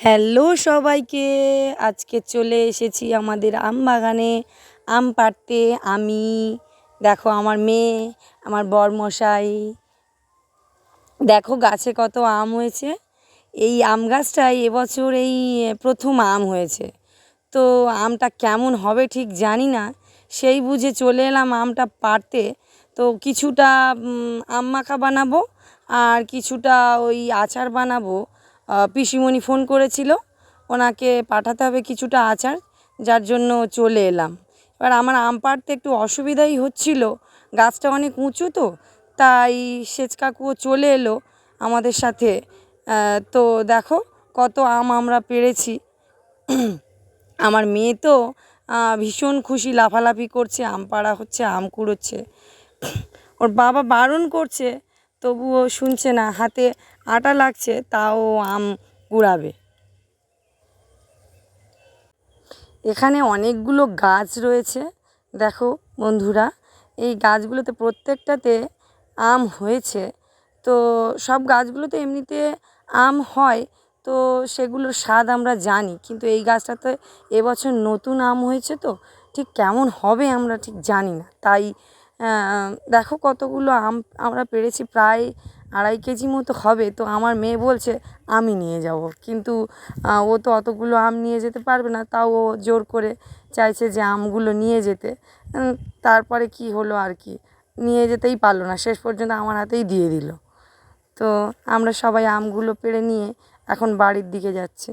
Hello সবাইকে, আজকে চলে এসেছি আমাদের আম বাগানে আম পাড়তে। আমি দেখো, আমার মেয়ে, আমার বরমশাই, দেখো গাছে কত আম হয়েছে। এই আম গাছটায় এবছর এই প্রথম আম হয়েছে। তো আমটা কেমন হবে ঠিক জানি না, সেই বুঝে চলে এলাম আমটা পাড়তে। তো কিছুটা আম মাখা বানাবো আর কিছুটা ওই আচার বানাবো। পিসিমণি ফোন করেছিল, ওনাকে পাঠাতে হবে কিছুটা আচার, যার জন্য চলে এলাম। এবার আমার আম পাড়তে একটু অসুবিধাই হচ্ছিল, গাছটা অনেক উঁচু তো, তাই সেচ কাকুও চলে এলো আমাদের সাথে। তো দেখো কত আম আমরা পেড়েছি। আমার মেয়ে তো ভীষণ খুশি, লাফালাফি করছে, আম পাড়া হচ্ছে, আম কুড়োচ্ছে। ওর বাবা বারণ করছে, তবুও শুনছে না, হাতে আটা লাগছে তাও আম কুড়াবে। এখানে অনেকগুলো গাছ রয়েছে, দেখো বন্ধুরা, এই গাছগুলোতে প্রত্যেকটাতে আম হয়েছে। তো সব গাছগুলোতে এমনিতে আম হয়, তো সেগুলোর স্বাদ আমরা জানি, কিন্তু এই গাছটাতে এবছর নতুন আম হয়েছে, তো ঠিক কেমন হবে আমরা ঠিক জানি না। তাই দেখো কতগুলো আম আমরা পেড়েছি, প্রায় 2.5 কেজি মতো হবে। তো আমার মেয়ে বলছে আমি নিয়ে যাব, কিন্তু ও তো অতগুলো আম নিয়ে যেতে পারবে না, তাও ও জোর করে চাইছে যে আমগুলো নিয়ে যেতে। তারপরে কি হলো আর কি, নিয়ে যেতেই পারলো না, শেষ পর্যন্ত আমার হাতেই দিয়ে দিল। তো আমরা সবাই আমগুলো পেড়ে নিয়ে এখন বাড়ির দিকে যাচ্ছি।